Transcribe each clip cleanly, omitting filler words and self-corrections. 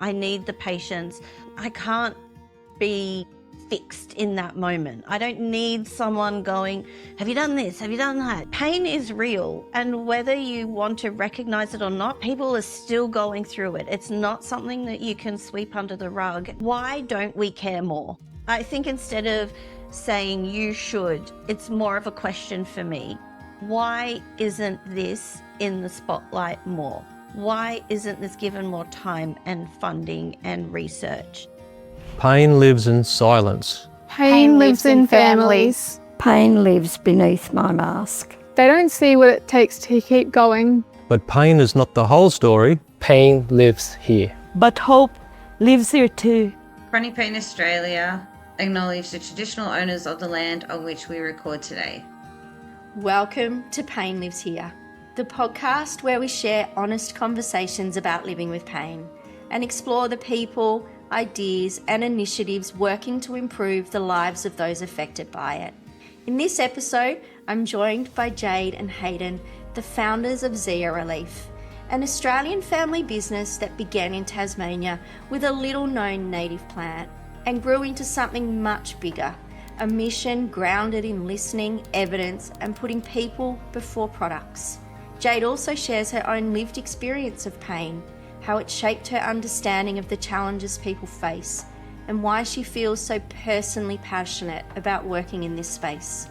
I need the patience. I can't be fixed in that moment. I don't need someone going, have you done this? Have you done that? Pain is real, and whether you want to recognize it or not, people are still going through it. It's not something that you can sweep under the rug. Why don't we care more? I think instead of saying you should, it's more of a question for me. Why isn't this in the spotlight more? Why isn't this given more time and funding and research? Pain lives in silence. Pain lives in families. Pain lives beneath my mask. They don't see what it takes to keep going. But pain is not the whole story. Pain lives here. But hope lives here too. Chronic Pain Australia acknowledge the traditional owners of the land on which we record today. Welcome to Pain Lives Here, the podcast where we share honest conversations about living with pain and explore the people, ideas and initiatives working to improve the lives of those affected by it. In this episode, I'm joined by Jade and Hayden, the founders of Zea Relief, an Australian family business that began in Tasmania with a little-known native plant and grew into something much bigger, a mission grounded in listening, evidence and putting people before products. Jade also shares her own lived experience of pain, how it shaped her understanding of the challenges people face, and why she feels so personally passionate about working in this space.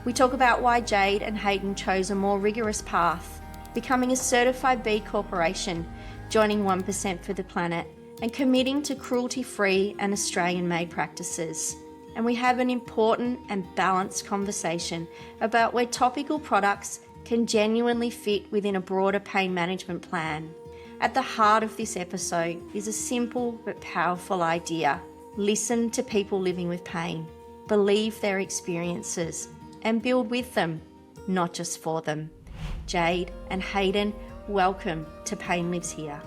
We talk about why Jade and Hayden chose a more rigorous path, becoming a certified B Corporation, joining 1% for the Planet, and committing to cruelty-free and Australian-made practices. And we have an important and balanced conversation about where topical products can genuinely fit within a broader pain management plan. At the heart of this episode is a simple but powerful idea. Listen to people living with pain, believe their experiences, and build with them, not just for them. Jade and Hayden, welcome to Pain Lives Here.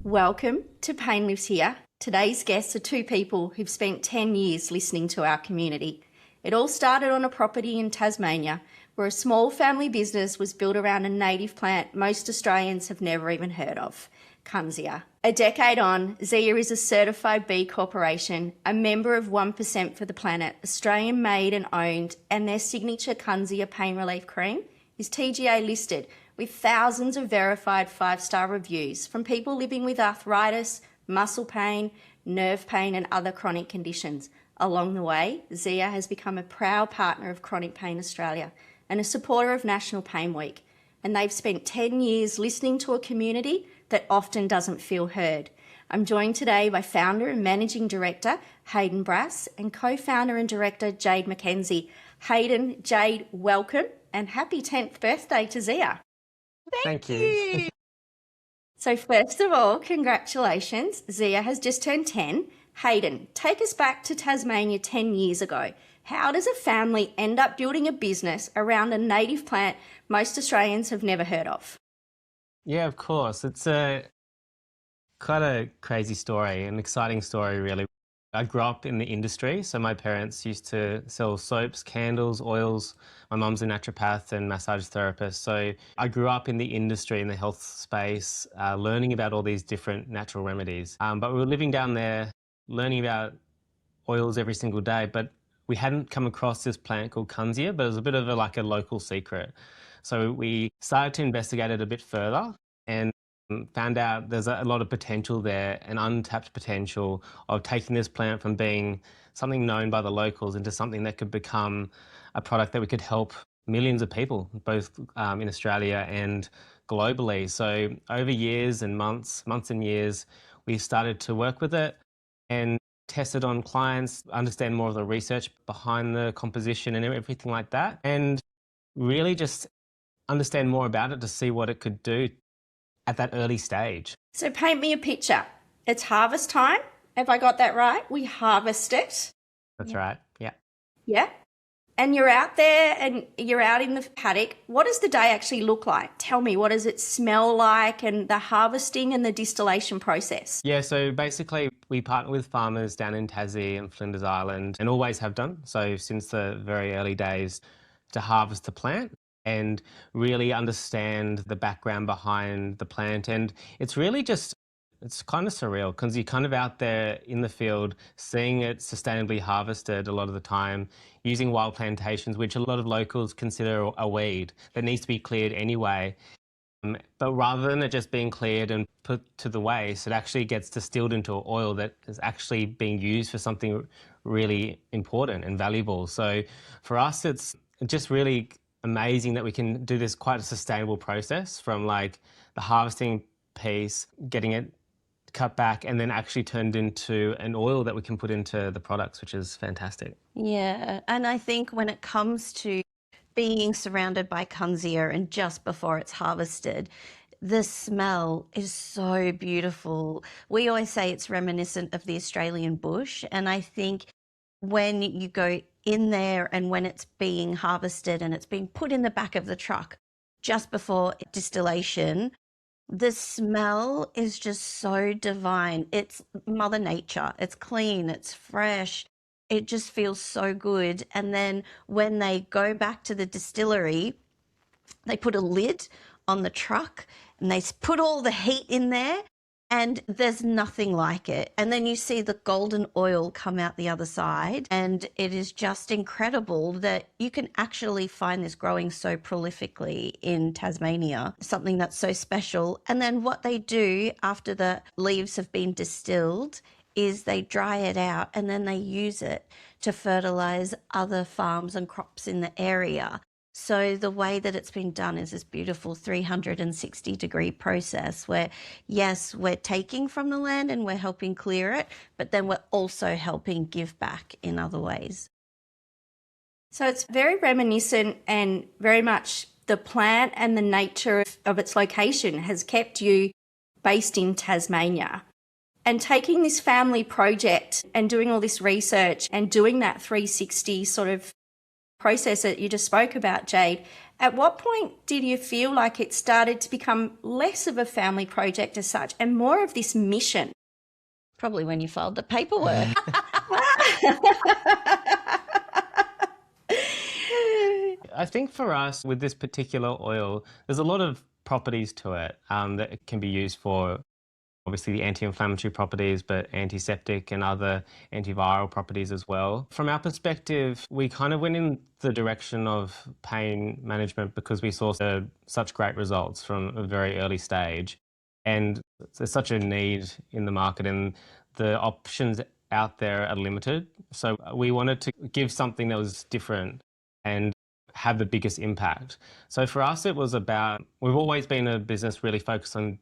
Welcome to Pain Lives Here. Today's guests are two people who've spent 10 years listening to our community. It all started on a property in Tasmania, where a small family business was built around a native plant most Australians have never even heard of, Kunzea. A decade on, Zea is a certified B Corporation, a member of 1% for the Planet, Australian made and owned, and their signature Kunzea Pain Relief Cream is TGA listed with thousands of verified 5-star reviews from people living with arthritis, muscle pain, nerve pain and other chronic conditions. Along the way, Zea has become a proud partner of Chronic Pain Australia and a supporter of National Pain Week, and they've spent 10 years listening to a community that often doesn't feel heard. I'm joined today by founder and managing director Hayden Brass and co-founder and director Jade McKenzie. Hayden, Jade, welcome and happy 10th birthday to Zea. Thank you. So first of all, congratulations. Zea has just turned 10. Hayden, take us back to Tasmania 10 years ago. How does a family end up building a business around a native plant most Australians have never heard of? Yeah, of course. It's quite a crazy story, an exciting story, really. I grew up in the industry, so my parents used to sell soaps, candles, oils. My mum's a naturopath and massage therapist, so I grew up in the industry, in the health space, learning about all these different natural remedies. But we were living down there, learning about oils every single day, but we hadn't come across this plant called Kunzea, but it was a bit of like a local secret. So we started to investigate it a bit further and found out there's a lot of potential there, an untapped potential of taking this plant from being something known by the locals into something that could become a product that we could help millions of people, both in Australia and globally. So over years and months and years, we started to work with it and test it on clients, understand more of the research behind the composition and everything like that, and really just understand more about it to see what it could do at that early stage. So paint me a picture. It's harvest time. Have I got that right? We harvest it. That's right, yeah. Yeah. And you're out there and you're out in the paddock. What does the day actually look like? Tell me, what does it smell like and the harvesting and the distillation process? Yeah, so basically we partner with farmers down in Tassie and Flinders Island and always have done, so since the very early days, to harvest the plant and really understand the background behind the plant. And it's really just It's kind of surreal because you're kind of out there in the field seeing it sustainably harvested a lot of the time, using wild plantations, which a lot of locals consider a weed that needs to be cleared anyway. But rather than it just being cleared and put to the waste, it actually gets distilled into oil that is actually being used for something really important and valuable. So for us, it's just really amazing that we can do this quite a sustainable process from like the harvesting piece, getting it cut back and then actually turned into an oil that we can put into the products, which is fantastic. Yeah, and I think when it comes to being surrounded by Kunzea and just before it's harvested, the smell is so beautiful. We always say it's reminiscent of the Australian bush, and I think when you go in there and when it's being harvested and it's being put in the back of the truck just before distillation, the smell is just so divine. It's Mother Nature. It's clean, it's fresh. It just feels so good. And then when they go back to the distillery, they put a lid on the truck and they put all the heat in there, and there's nothing like it. And then you see the golden oil come out the other side, and it is just incredible that you can actually find this growing so prolifically in Tasmania, something that's so special. And then what they do after the leaves have been distilled is they dry it out and then they use it to fertilize other farms and crops in the area. So the way that it's been done is this beautiful 360-degree process where, yes, we're taking from the land and we're helping clear it, but then we're also helping give back in other ways. So it's very reminiscent, and very much the plant and the nature of its location has kept you based in Tasmania. And taking this family project and doing all this research and doing that 360 sort of process that you just spoke about, Jade, at what point did you feel like it started to become less of a family project as such and more of this mission? Probably when you filed the paperwork. I think for us, with this particular oil, there's a lot of properties to it that it can be used for. Obviously the anti-inflammatory properties, but antiseptic and other antiviral properties as well. From our perspective, we kind of went in the direction of pain management because we saw such great results from a very early stage. And there's such a need in the market and the options out there are limited. So we wanted to give something that was different and have the biggest impact. So for us, it was about, we've always been a business really focused on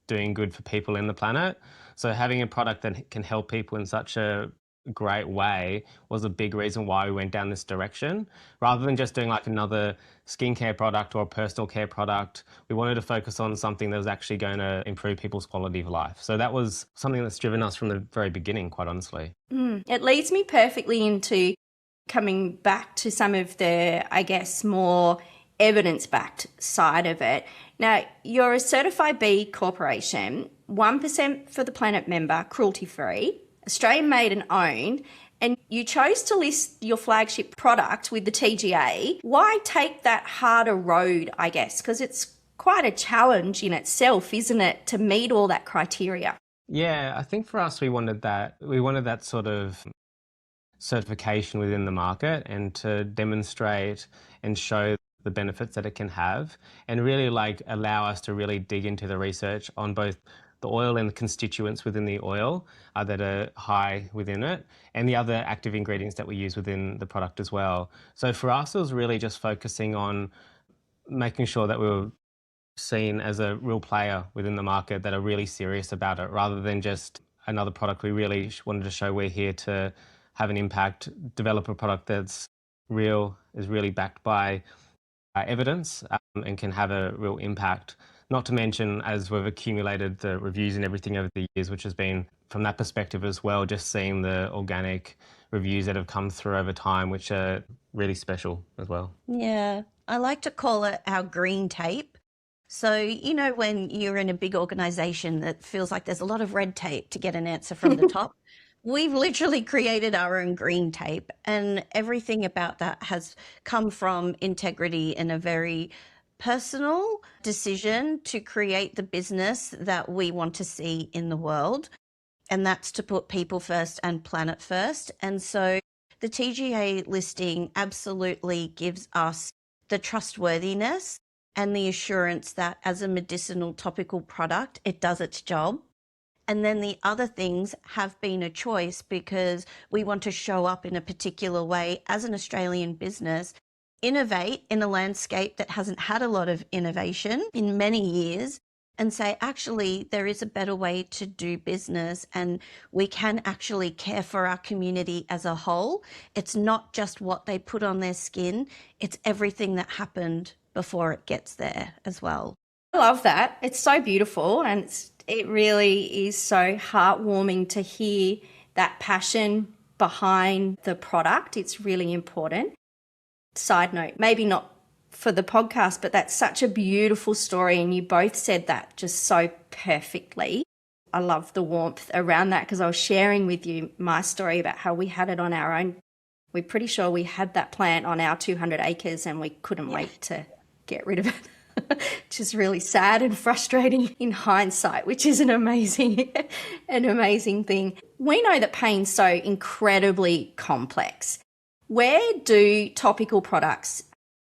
doing good for people in the planet. So having a product that can help people in such a great way was a big reason why we went down this direction. Rather than just doing like another skincare product or a personal care product, we wanted to focus on something that was actually going to improve people's quality of life. So that was something that's driven us from the very beginning, quite honestly. It leads me perfectly into coming back to some of the, I guess, more evidence-backed side of it. Now, you're a certified B corporation, 1% for the Planet member, cruelty-free, Australian made and owned, and you chose to list your flagship product with the TGA. Why take that harder road, I guess? Because it's quite a challenge in itself, isn't it, to meet all that criteria? Yeah, I think for us, we wanted that sort of certification within the market and to demonstrate and show the benefits that it can have and really like allow us to really dig into the research on both the oil and the constituents within the oil that are high within it and the other active ingredients that we use within the product as well. So for us, it was really just focusing on making sure that we were seen as a real player within the market that are really serious about it rather than just another product. We really wanted to show we're here to have an impact, develop a product that's real, is really backed by evidence and can have a real impact. Not to mention, as we've accumulated the reviews and everything over the years, which has been, from that perspective as well, just seeing the organic reviews that have come through over time, which are really special as well. Yeah, I like to call it our green tape. So, you know, when you're in a big organization that feels like there's a lot of red tape to get an answer from the top, we've literally created our own green tape, and everything about that has come from integrity and a very personal decision to create the business that we want to see in the world, and that's to put people first and planet first. And so the TGA listing absolutely gives us the trustworthiness and the assurance that as a medicinal topical product, it does its job. And then the other things have been a choice because we want to show up in a particular way as an Australian business, innovate in a landscape that hasn't had a lot of innovation in many years, and say, actually, there is a better way to do business and we can actually care for our community as a whole. It's not just what they put on their skin, it's everything that happened before it gets there as well. I love that. It's so beautiful, and it really is so heartwarming to hear that passion behind the product. It's really important. Side note, maybe not for the podcast, but that's such a beautiful story, and you both said that just so perfectly. I love the warmth around that because I was sharing with you my story about how we had it on our own. We're pretty sure we had that plant on our 200 acres and we couldn't wait to get rid of it. Which is really sad and frustrating in hindsight, which is an amazing thing. We know that pain's so incredibly complex. Where do topical products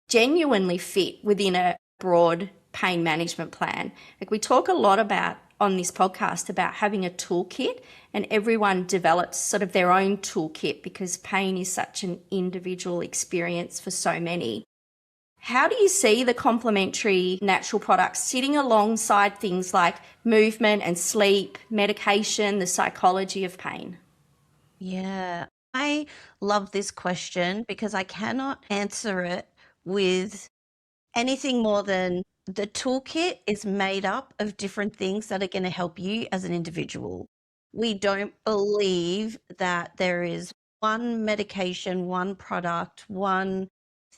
genuinely fit within a broad pain management plan? Like, we talk a lot about on this podcast about having a toolkit, and everyone develops sort of their own toolkit because pain is such an individual experience for so many. How do you see the complementary natural products sitting alongside things like movement and sleep, medication, the psychology of pain? Yeah, I love this question because I cannot answer it with anything more than the toolkit is made up of different things that are going to help you as an individual. We don't believe that there is one medication, one product, one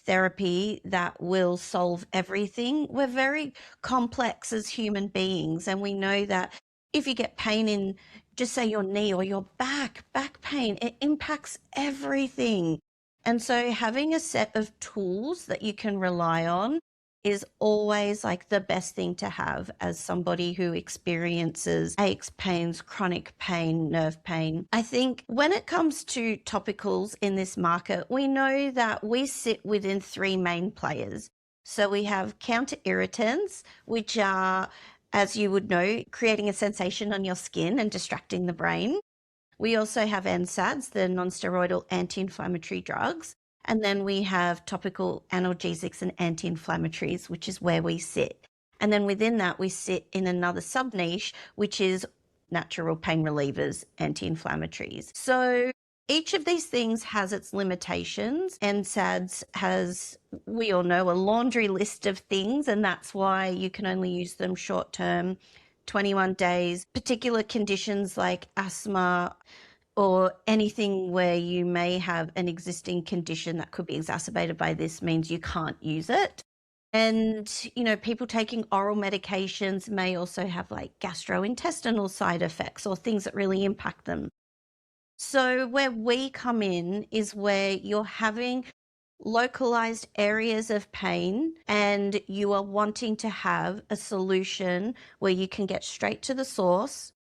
therapy that will solve everything. We're very complex as human beings, and we know that if you get pain in, just say, your knee or your back pain, it impacts everything. And so having a set of tools that you can rely on is always like the best thing to have as somebody who experiences aches, pains, chronic pain, nerve pain. I think when it comes to topicals in this market, we know that we sit within three main players. So we have counter irritants, which are, as you would know, creating a sensation on your skin and distracting the brain. We also have NSAIDs, the non-steroidal anti-inflammatory drugs. And then we have topical analgesics and anti-inflammatories, which is where we sit. And then within that, we sit in another sub-niche, which is natural pain relievers, anti-inflammatories. So each of these things has its limitations. NSAIDs has, we all know, a laundry list of things, and that's why you can only use them short-term, 21 days. Particular conditions like asthma, or anything where you may have an existing condition that could be exacerbated by this means you can't use it. And, you know, people taking oral medications may also have like gastrointestinal side effects or things that really impact them. So where we come in is where you're having localized areas of pain and you are wanting to have a solution where you can get straight to the source.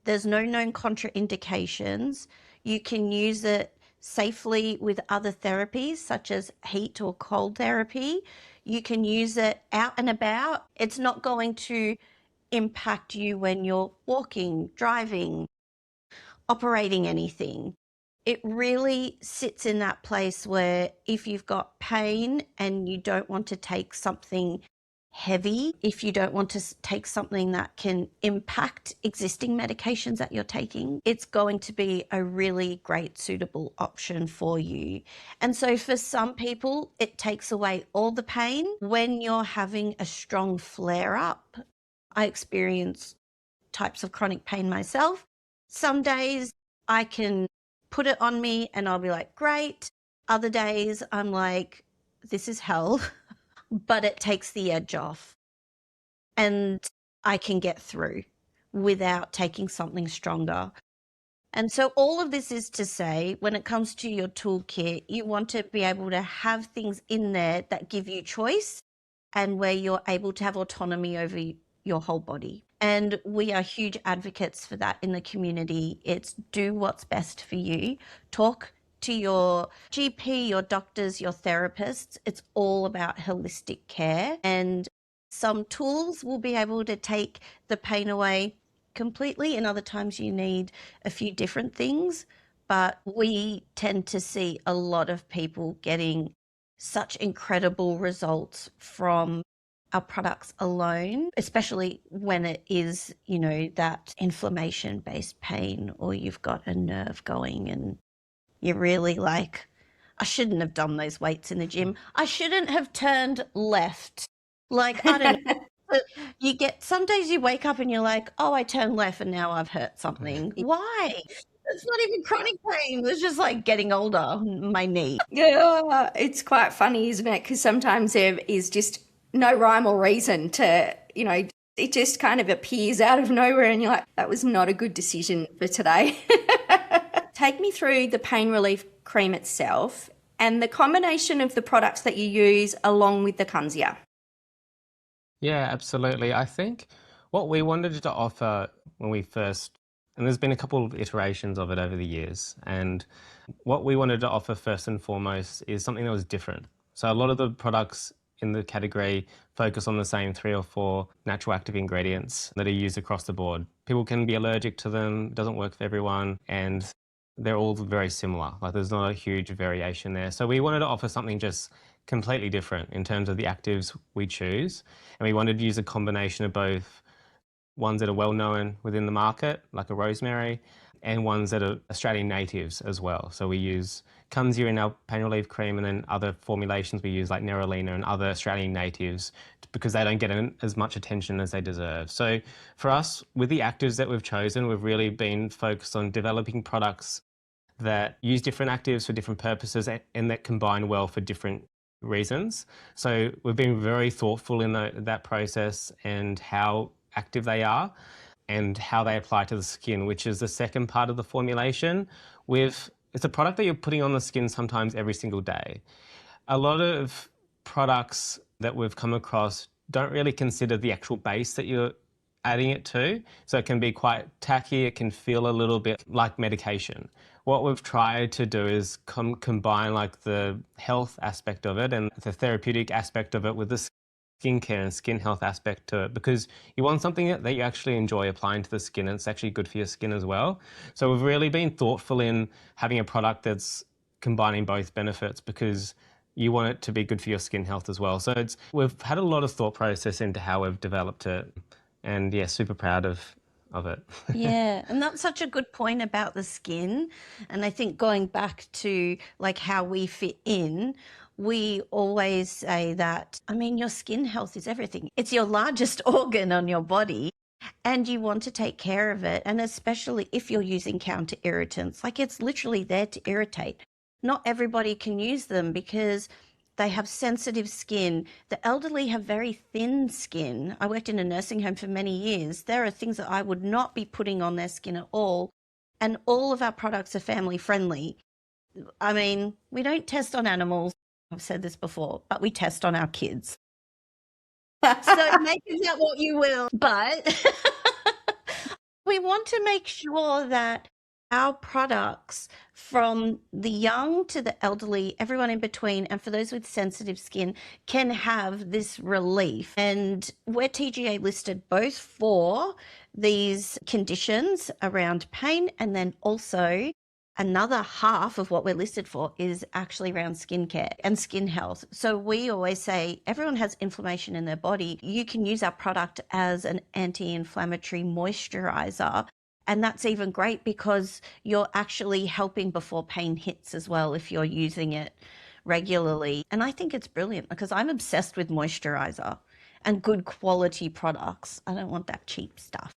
There's no known contraindications. You can use it safely with other therapies such as heat or cold therapy. You can use it out and about. It's not going to impact you when you're walking, driving, operating anything. It really sits in that place where if you've got pain and you don't want to take something heavy, if you don't want to take something that can impact existing medications that you're taking, it's going to be a really great suitable option for you. And so for some people, it takes away all the pain. When you're having a strong flare up, I experience types of chronic pain myself. Some days I can put it on me and I'll be like, great. Other days I'm like, this is hell. But it takes the edge off and I can get through without taking something stronger. And so all of this is to say, when it comes to your toolkit, you want to be able to have things in there that give you choice and where you're able to have autonomy over your whole body. And we are huge advocates for that in the community. It's do what's best for you. Talk to your GP, your doctors, your therapists. It's all about holistic care. And some tools will be able to take the pain away completely, and other times you need a few different things. But we tend to see a lot of people getting such incredible results from our products alone, especially when it is, you know, that inflammation-based pain, or you've got a nerve going and you're really like, I shouldn't have done those weights in the gym. I shouldn't have turned left. Like, I don't know. But you get, some days you wake up and you're like, oh, I turned left and now I've hurt something. Why? It's not even chronic pain. It's just like getting older, my knee. Yeah, it's quite funny, isn't it? Because sometimes there is just no rhyme or reason to, you know, it just kind of appears out of nowhere and you're like, that was not a good decision for today. Take me through the pain relief cream itself and the combination of the products that you use along with the Kunzea. Yeah, absolutely. I think what we wanted to offer when we first, and there's been a couple of iterations of it over the years, and what we wanted to offer first and foremost is something that was different. So a lot of the products in the category focus on the same 3 or 4 natural active ingredients that are used across the board. People can be allergic to them, it doesn't work for everyone, and they're all very similar. Like, there's not a huge variation there. So we wanted to offer something just completely different in terms of the actives we choose. And we wanted to use a combination of both ones that are well known within the market, like a rosemary, and ones that are Australian natives as well. So we use Kunzea in our pain relief cream, and then other formulations we use like Nerolina and other Australian natives, because they don't get as much attention as they deserve. So for us, with the actives that we've chosen, we've really been focused on developing products that use different actives for different purposes and that combine well for different reasons. So we've been very thoughtful in that process and how active they are and how they apply to the skin, which is the second part of the formulation. It's a product that you're putting on the skin sometimes every single day. A lot of products that we've come across don't really consider the actual base that you're adding it to. So it can be quite tacky, it can feel a little bit like medication. What we've tried to do is combine like the health aspect of it and the therapeutic aspect of it with the skincare and skin health aspect to it, because you want something that you actually enjoy applying to the skin, and it's actually good for your skin as well. So we've really been thoughtful in having a product that's combining both benefits, because you want it to be good for your skin health as well. So we've had a lot of thought process into how we've developed it, and yeah, super proud of it. Yeah, and that's such a good point about the skin. And I think going back to like how we fit in, we always say that, I mean, your skin health is everything. It's your largest organ on your body, and you want to take care of it. And especially if you're using counter irritants, like it's literally there to irritate. Not everybody can use them because they have sensitive skin. The elderly have very thin skin. I worked in a nursing home for many years. There are things that I would not be putting on their skin at all. And all of our products are family friendly. I mean, we don't test on animals. I've said this before, but we test on our kids. So make of that what you will. But we want to make sure that our products, from the young to the elderly, everyone in between, and for those with sensitive skin, can have this relief. And we're TGA listed both for these conditions around pain, and then also another half of what we're listed for is actually around skincare and skin health. So we always say everyone has inflammation in their body. You can use our product as an anti-inflammatory moisturizer. And that's even great because you're actually helping before pain hits as well if you're using it regularly. And I think it's brilliant because I'm obsessed with moisturizer and good quality products. I don't want that cheap stuff.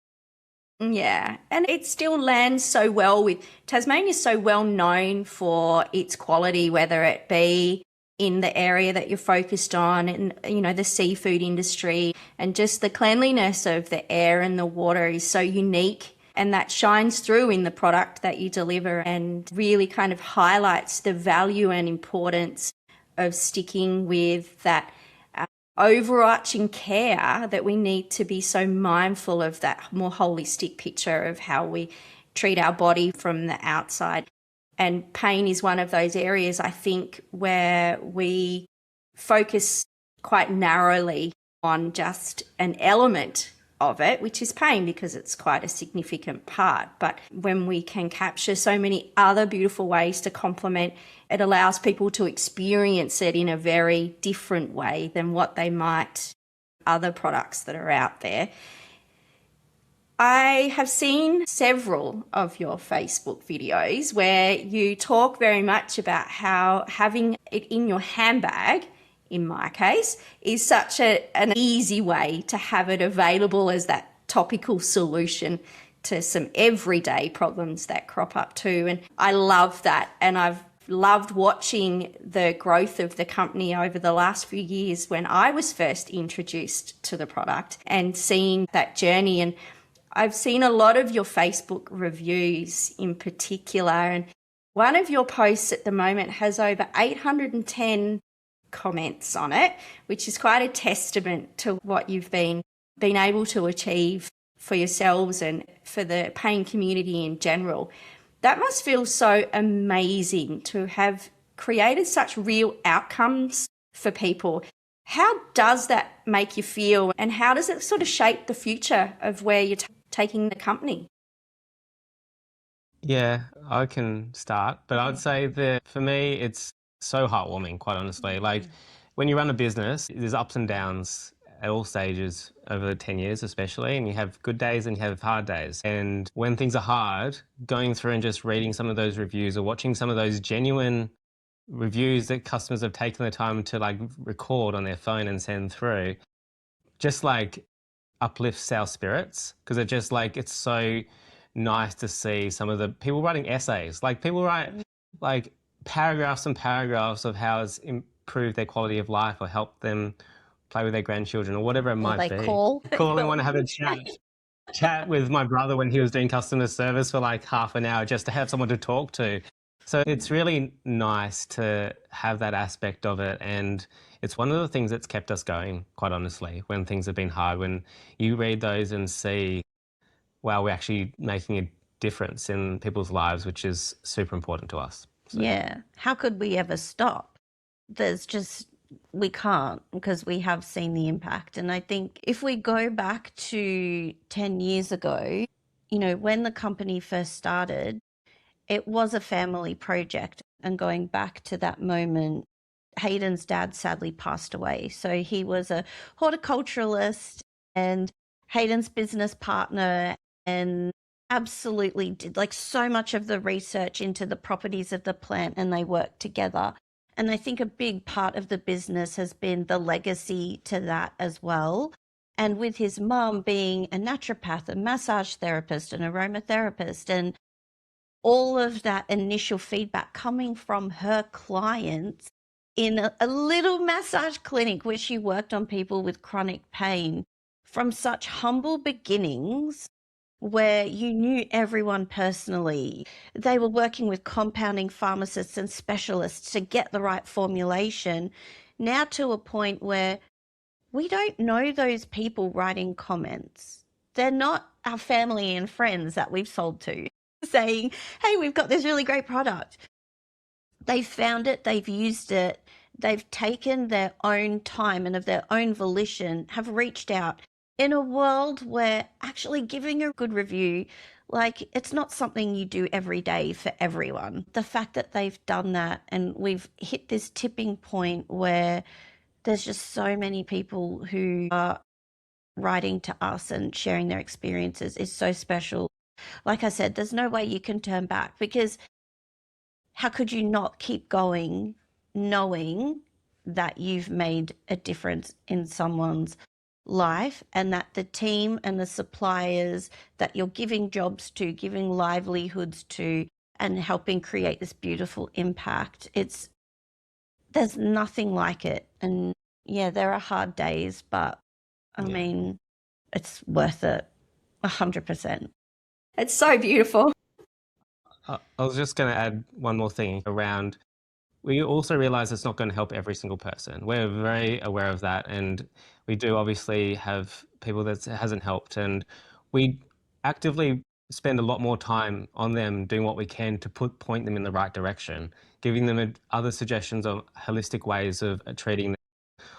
Yeah, and it still lands so well with Tasmania is so well known for its quality, whether it be in the area that you're focused on and, you know, the seafood industry, and just the cleanliness of the air and the water is so unique. And that shines through in the product that you deliver and really kind of highlights the value and importance of sticking with that overarching care that we need to be so mindful of that more holistic picture of how we treat our body from the outside. And pain is one of those areas, I think, where we focus quite narrowly on just an element of it, which is pain, because it's quite a significant part. But when we can capture so many other beautiful ways to complement, it allows people to experience it in a very different way than what they might other products that are out there. I have seen several of your Facebook videos where you talk very much about how having it in your handbag, in my case, is such an easy way to have it available as that topical solution to some everyday problems that crop up too. And I love that. And I've loved watching the growth of the company over the last few years when I was first introduced to the product and seeing that journey. And I've seen a lot of your Facebook reviews in particular, and one of your posts at the moment has over 810 comments on it, which is quite a testament to what you've been able to achieve for yourselves and for the pain community in general. That must feel so amazing to have created such real outcomes for people. How does that make you feel, and how does it sort of shape the future of where you're taking the company? Yeah, I can start, but I'd say that for me, it's so heartwarming, quite honestly. Like when you run a business, there's ups and downs at all stages over 10 years especially, and you have good days and you have hard days. And when things are hard, going through and just reading some of those reviews or watching some of those genuine reviews that customers have taken the time to like record on their phone and send through, just like uplifts our spirits, because it just like, it's so nice to see some of the people writing essays. Like people write like paragraphs and paragraphs of how it's improved their quality of life or helped them play with their grandchildren or whatever it might be. Call and want to have a chat with my brother when he was doing customer service for like half an hour just to have someone to talk to. So it's really nice to have that aspect of it, and it's one of the things that's kept us going, quite honestly, when things have been hard. When you read those and see, wow, we're actually making a difference in people's lives, which is super important to us. So. Yeah. How could we ever stop? We can't, because we have seen the impact. And I think if we go back to 10 years ago, when the company first started, it was a family project. And going back to that moment, Hayden's dad sadly passed away. So he was a horticulturalist and Hayden's business partner, and absolutely did like so much of the research into the properties of the plant, and they worked together. And I think a big part of the business has been the legacy to that as well. And with his mum being a naturopath, a massage therapist, an aromatherapist, and all of that initial feedback coming from her clients in a little massage clinic where she worked on people with chronic pain from such humble beginnings, where you knew everyone personally. They were working with compounding pharmacists and specialists to get the right formulation, now to a point where we don't know those people writing comments. They're not our family and friends that we've sold to, saying, hey, we've got this really great product. They've found it, they've used it, they've taken their own time and of their own volition have reached out in a world where actually giving a good review, like, it's not something you do every day for everyone. The fact that they've done that, and we've hit this tipping point where there's just so many people who are writing to us and sharing their experiences, is so special. Like I said, there's no way you can turn back, because how could you not keep going knowing that you've made a difference in someone's life, and that the team and the suppliers that you're giving jobs to, giving livelihoods to, and helping create this beautiful impact. There's nothing like it. And yeah, there are hard days, but I mean, it's worth it 100%. It's so beautiful. I was just going to add one more thing around we also realize it's not going to help every single person. We're very aware of that, and we do obviously have people that it hasn't helped, and we actively spend a lot more time on them doing what we can to point them in the right direction, giving them other suggestions of holistic ways of treating them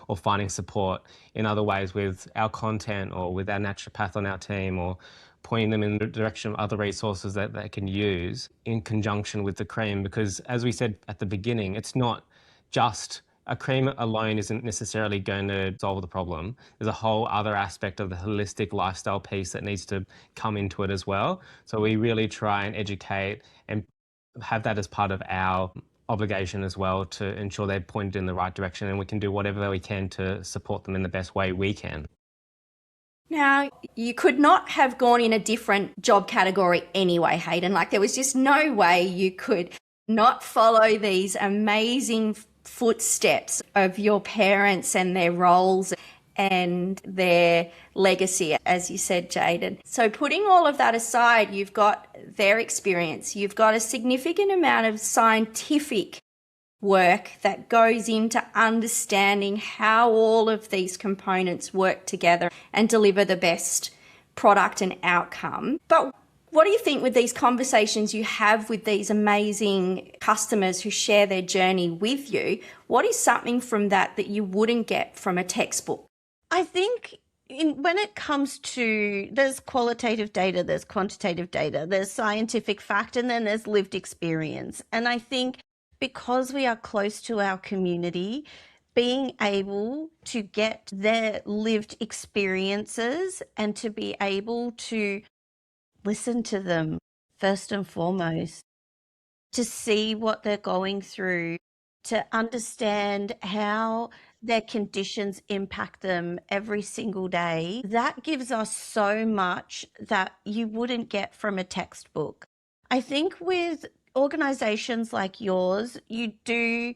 or finding support in other ways with our content or with our naturopath on our team, or pointing them in the direction of other resources that they can use in conjunction with the cream. Because as we said at the beginning, it's not just a cream alone isn't necessarily going to solve the problem. There's a whole other aspect of the holistic lifestyle piece that needs to come into it as well. So we really try and educate and have that as part of our obligation as well, to ensure they're pointed in the right direction, and we can do whatever we can to support them in the best way we can. Now, you could not have gone in a different job category anyway, Hayden. Like, there was just no way you could not follow these amazing footsteps of your parents and their roles and their legacy, as you said, Jade. So putting all of that aside, you've got their experience, you've got a significant amount of scientific work that goes into understanding how all of these components work together and deliver the best product and outcome. But what do you think with these conversations you have with these amazing customers who share their journey with you? What is something from that that you wouldn't get from a textbook? I think when it comes to, there's qualitative data, there's quantitative data, there's scientific fact, and then there's lived experience. And I think because we are close to our community, being able to get their lived experiences and to be able to listen to them first and foremost, to see what they're going through, to understand how their conditions impact them every single day, that gives us so much that you wouldn't get from a textbook. I think with organizations like yours, you do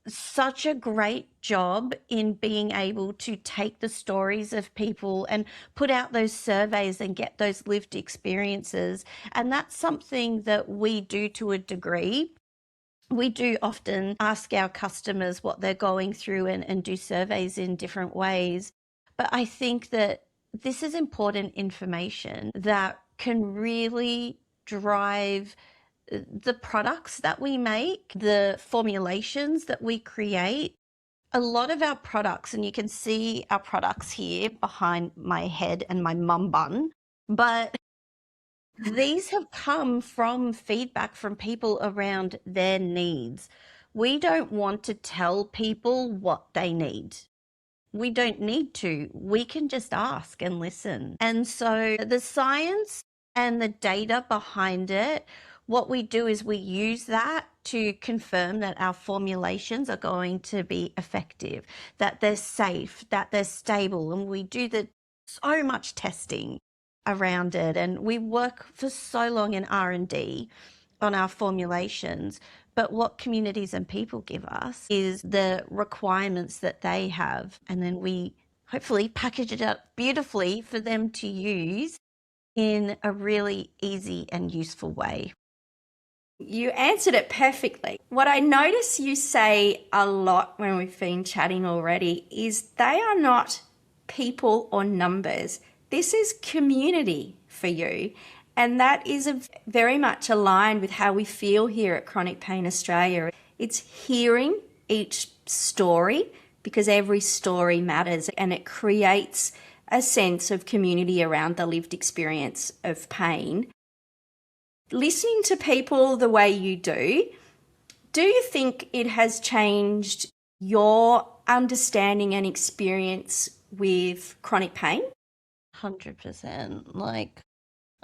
such a great job in being able to take the stories of people and put out those surveys and get those lived experiences. And that's something that we do to a degree. We do often ask our customers what they're going through and do surveys in different ways. But I think that this is important information that can really drive the products that we make, the formulations that we create. A lot of our products, and you can see our products here behind my head and my mum bun, but these have come from feedback from people around their needs. We don't want to tell people what they need. We don't need to. We can just ask and listen. And so the science and the data behind it, what we do is we use that to confirm that our formulations are going to be effective, that they're safe, that they're stable. And we do so much testing around it, and we work for so long in R&D on our formulations. But what communities and people give us is the requirements that they have, and then we hopefully package it up beautifully for them to use in a really easy and useful way. You answered it perfectly. What I notice you say a lot when we've been chatting already is they are not people or numbers. This is community for you. And that is very much aligned with how we feel here at Chronic Pain Australia. It's hearing each story, because every story matters, and it creates a sense of community around the lived experience of pain. Listening to people the way you do you think it has changed your understanding and experience with chronic pain? 100%.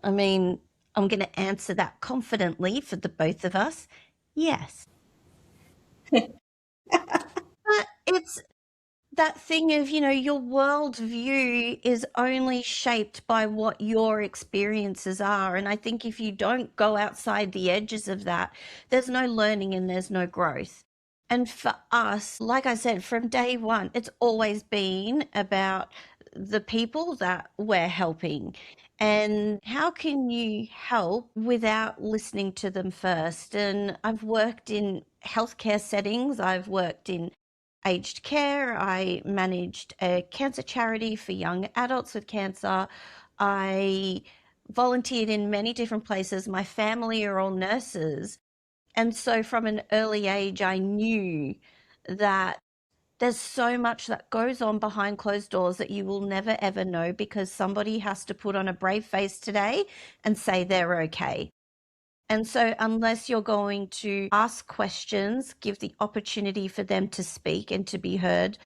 I'm going to answer that confidently for the both of us. Yes. But it's that thing of, your worldview is only shaped by what your experiences are. And I think if you don't go outside the edges of that, there's no learning and there's no growth. And for us, like I said, from day one, it's always been about the people that we're helping. And how can you help without listening to them first? And I've worked in healthcare settings. I've worked in aged care. I managed a cancer charity for young adults with cancer. I volunteered in many different places. My family are all nurses. And so from an early age, I knew that there's so much that goes on behind closed doors that you will never ever know, because somebody has to put on a brave face today and say they're okay. And so unless you're going to ask questions, give the opportunity for them to speak and to be heard,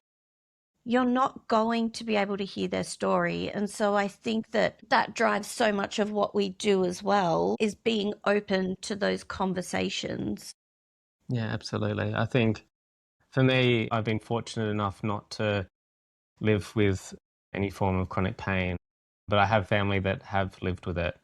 you're not going to be able to hear their story. And so I think that that drives so much of what we do as well, is being open to those conversations. Yeah, absolutely. I think for me, I've been fortunate enough not to live with any form of chronic pain, but I have family that have lived with it.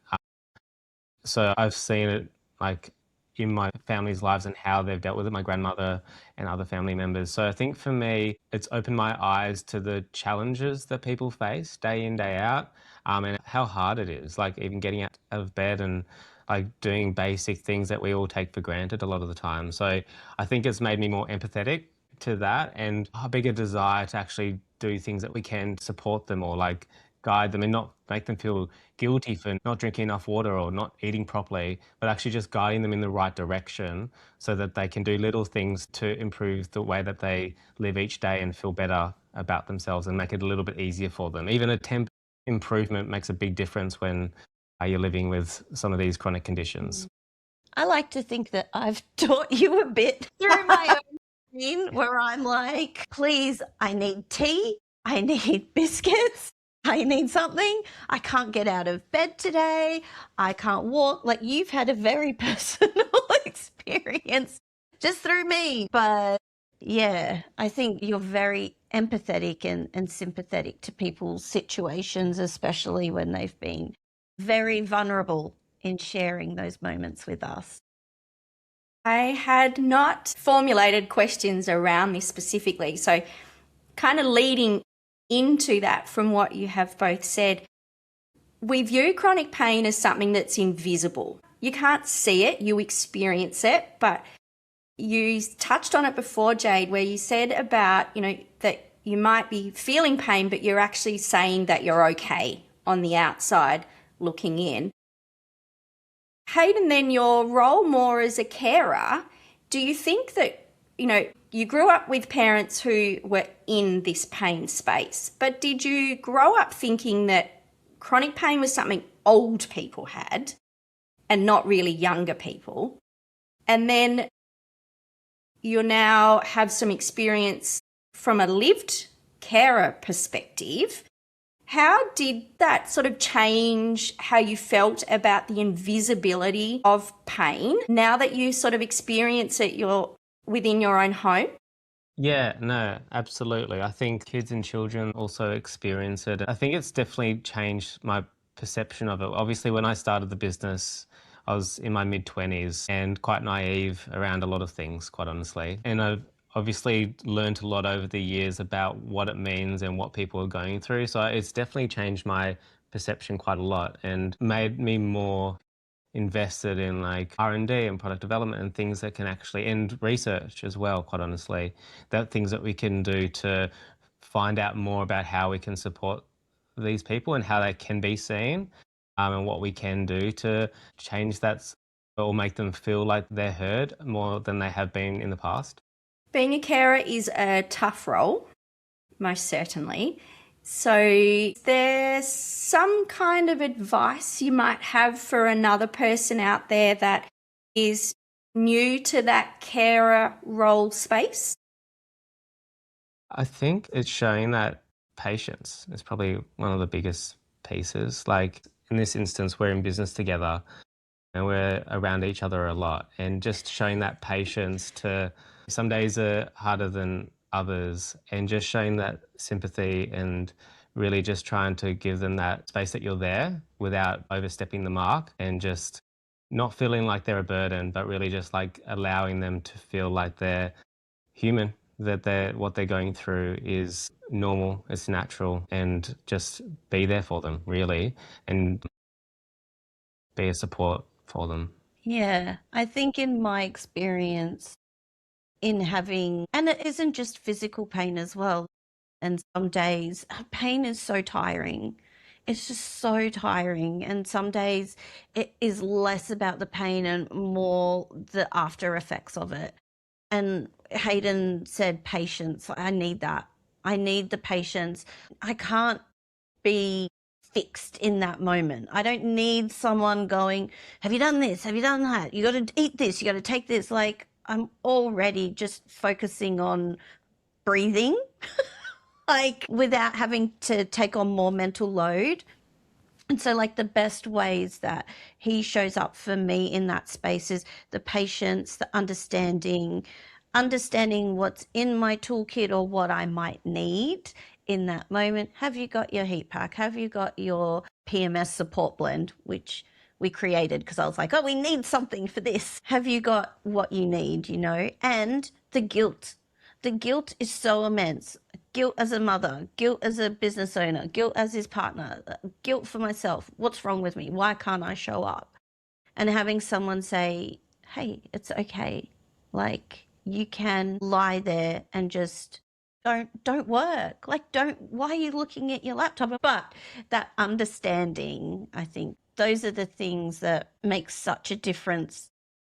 So I've seen it like in my family's lives and how they've dealt with it, my grandmother and other family members. So I think for me, it's opened my eyes to the challenges that people face day in, day out, and how hard it is, like even getting out of bed and like doing basic things that we all take for granted a lot of the time. So I think it's made me more empathetic to that, and a bigger desire to actually do things that we can support them or like guide them and not make them feel guilty for not drinking enough water or not eating properly, but actually just guiding them in the right direction so that they can do little things to improve the way that they live each day and feel better about themselves and make it a little bit easier for them. Even a temp improvement makes a big difference when you're living with some of these chronic conditions. I like to think that I've taught you a bit through my own routine, where I'm like, please, I need tea, I need biscuits, I need something. I can't get out of bed today. I can't walk. Like, you've had a very personal experience just through me. But yeah, I think you're very empathetic and sympathetic to people's situations, especially when they've been very vulnerable in sharing those moments with us. I had not formulated questions around this specifically. So, kind of leading into that from what you have both said, we view chronic pain as something that's invisible. You can't see it, you experience it, but you touched on it before, Jade, where you said about, that you might be feeling pain, but you're actually saying that you're okay on the outside looking in. Hayden, then your role more as a carer, do you think that, you grew up with parents who were in this pain space, but did you grow up thinking that chronic pain was something old people had and not really younger people? And then you now have some experience from a lived carer perspective. How did that sort of change how you felt about the invisibility of pain now that you sort of experience it within your own home? Yeah, no, absolutely. I think kids and children also experience it. I think it's definitely changed my perception of it. Obviously, when I started the business, I was in my mid-20s and quite naive around a lot of things, quite honestly. And I've obviously learned a lot over the years about what it means and what people are going through. So it's definitely changed my perception quite a lot and made me more invested in like R&D and product development and things that can actually, and research as well, quite honestly, that things that we can do to find out more about how we can support these people and how they can be seen, and what we can do to change that or make them feel like they're heard more than they have been in the past. Being a carer is a tough role, most certainly. So there's some kind of advice you might have for another person out there that is new to that carer role space? I think it's showing that patience is probably one of the biggest pieces. Like in this instance, we're in business together and we're around each other a lot, and just showing that patience to some days are harder than others, and just showing that sympathy and really just trying to give them that space that you're there without overstepping the mark, and just not feeling like they're a burden, but really just like allowing them to feel like they're human, that what they're going through is normal, it's natural, and just be there for them really and be a support for them. Yeah, I think in my experience, in having, and it isn't just physical pain as well. And some days pain is so tiring. It's just so tiring. And some days it is less about the pain and more the after effects of it. And Hayden said patience. I need that. I need the patience. I can't be fixed in that moment. I don't need someone going, have you done this? Have you done that? You got to eat this. You got to take this. Like, I'm already just focusing on breathing, like without having to take on more mental load. And so, like, the best ways that he shows up for me in that space is the patience, the understanding what's in my toolkit or what I might need in that moment. Have you got your heat pack? Have you got your PMS support blend, which we created because I was like, oh, we need something for this. Have you got what you need, you know? And the guilt. The guilt is so immense. Guilt as a mother, guilt as a business owner, guilt as his partner, guilt for myself. What's wrong with me? Why can't I show up? And having someone say, hey, it's okay. Like, you can lie there and just don't work. Like, why are you looking at your laptop? But that understanding, I think those are the things that make such a difference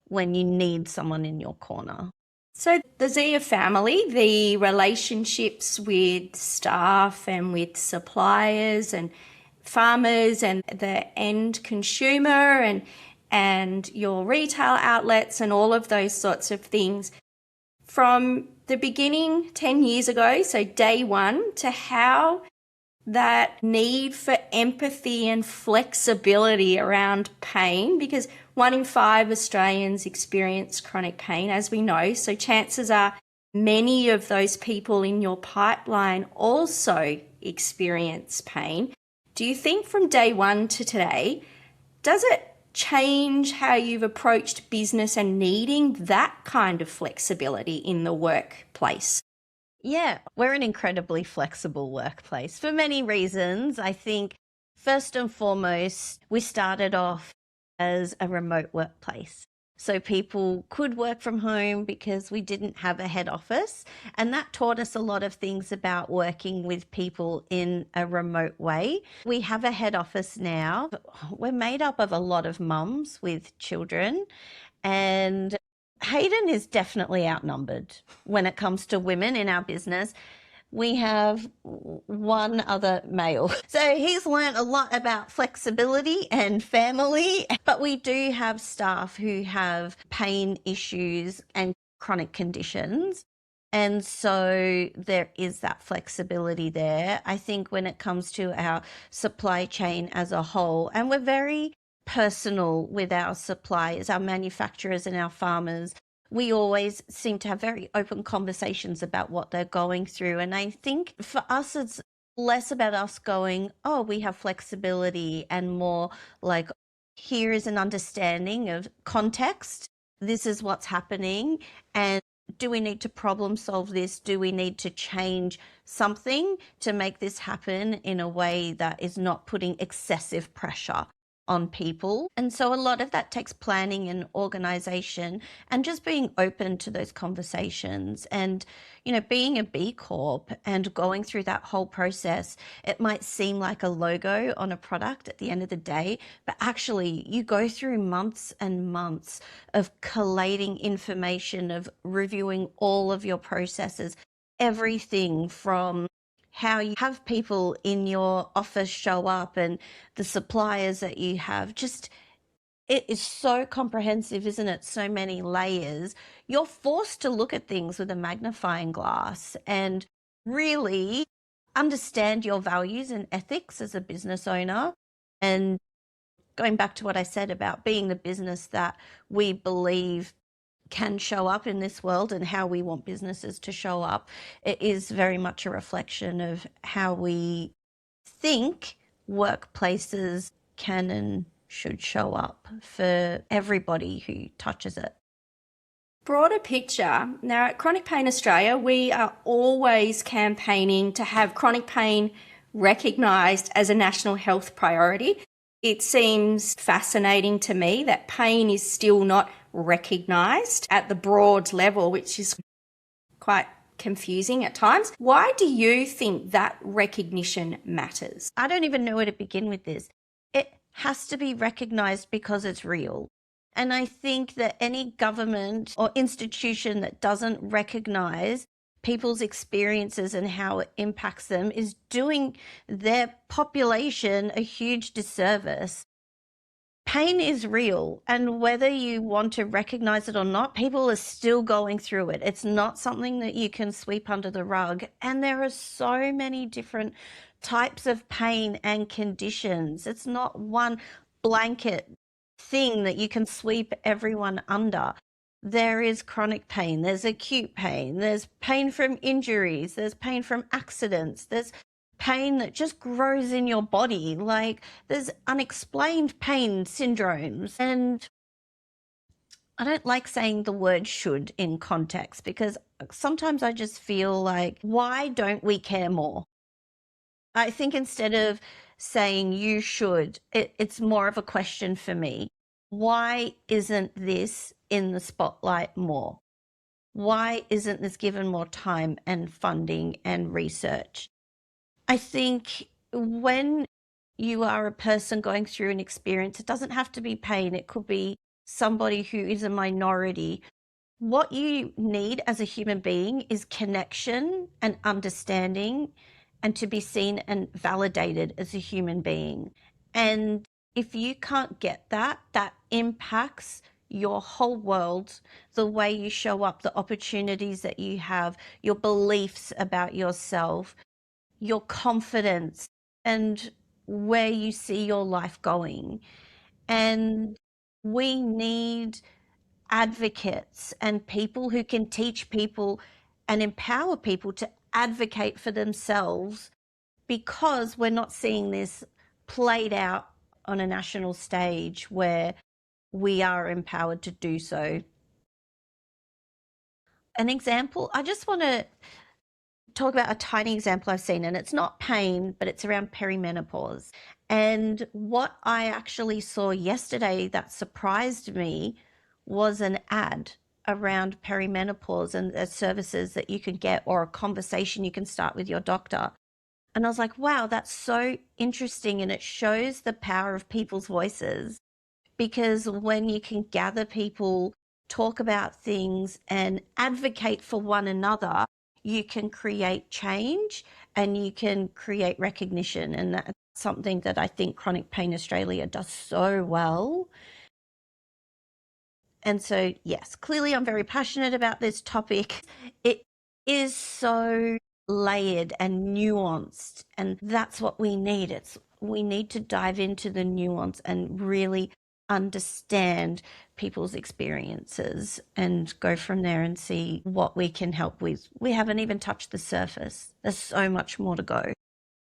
when you need someone in your corner. So the Zea family, the relationships with staff and with suppliers and farmers and the end consumer and your retail outlets and all of those sorts of things, from the beginning 10 years ago, so day one, to how that need for empathy and flexibility around pain, because 1 in 5 Australians experience chronic pain, as we know. So chances are many of those people in your pipeline also experience pain. Do you think from day one to today, does it change how you've approached business and needing that kind of flexibility in the workplace? Yeah, we're an incredibly flexible workplace for many reasons. I think first and foremost, we started off as a remote workplace. So people could work from home because we didn't have a head office. And that taught us a lot of things about working with people in a remote way. We have a head office now. We're made up of a lot of mums with children, and Hayden is definitely outnumbered when it comes to women in our business. We have one other male. So he's learned a lot about flexibility and family, but we do have staff who have pain issues and chronic conditions. And so there is that flexibility there. I think when it comes to our supply chain as a whole, and we're very personal with our suppliers, our manufacturers and our farmers, we always seem to have very open conversations about what they're going through. And I think for us, it's less about us going, oh, we have flexibility, and more like, here is an understanding of context. This is what's happening. And do we need to problem solve this? Do we need to change something to make this happen in a way that is not putting excessive pressure on people? And so a lot of that takes planning and organization and just being open to those conversations. And, you know, being a B Corp and going through that whole process, it might seem like a logo on a product at the end of the day, but actually you go through months and months of collating information, of reviewing all of your processes, everything from how you have people in your office show up and the suppliers that you have. Just, it is so comprehensive, isn't it? So many layers. You're forced to look at things with a magnifying glass and really understand your values and ethics as a business owner. And going back to what I said about being the business that we believe can show up in this world and how we want businesses to show up, it is very much a reflection of how we think workplaces can and should show up for everybody who touches it. Broader picture, now at Chronic Pain Australia, we are always campaigning to have chronic pain recognised as a national health priority. It seems fascinating to me that pain is still not recognised at the broad level, which is quite confusing at times. Why do you think that recognition matters? I don't even know where to begin with this. It has to be recognised because it's real. And I think that any government or institution that doesn't recognise people's experiences and how it impacts them is doing their population a huge disservice. Pain is real, and whether you want to recognise it or not, people are still going through it. It's not something that you can sweep under the rug. And there are so many different types of pain and conditions. It's not one blanket thing that you can sweep everyone under. There is chronic pain, there's acute pain, there's pain from injuries, there's pain from accidents, there's pain that just grows in your body, like there's unexplained pain syndromes. And I don't like saying the word should in context, because sometimes I just feel like, why don't we care more? I think instead of saying you should, it's more of a question for me. Why isn't this in the spotlight more? Why isn't this given more time and funding and research? I think when you are a person going through an experience, it doesn't have to be pain. It could be somebody who is a minority. What you need as a human being is connection and understanding, and to be seen and validated as a human being. And if you can't get that, that impacts your whole world, the way you show up, the opportunities that you have, your beliefs about yourself, your confidence, and where you see your life going. And we need advocates and people who can teach people and empower people to advocate for themselves, because we're not seeing this played out on a national stage where we are empowered to do so. An example, I just want to talk about a tiny example I've seen, and it's not pain, but it's around perimenopause. And what I actually saw yesterday that surprised me was an ad around perimenopause and the services that you can get, or a conversation you can start with your doctor. And I was like, wow, that's so interesting. And it shows the power of people's voices, because when you can gather people, talk about things and advocate for one another, you can create change and you can create recognition. And that's something that I think Chronic Pain Australia does so well. And so, yes, clearly I'm very passionate about this topic. It is so layered and nuanced, and that's what we need. We need to dive into the nuance and really understand people's experiences and go from there and see what we can help with. We haven't even touched the surface. There's so much more to go.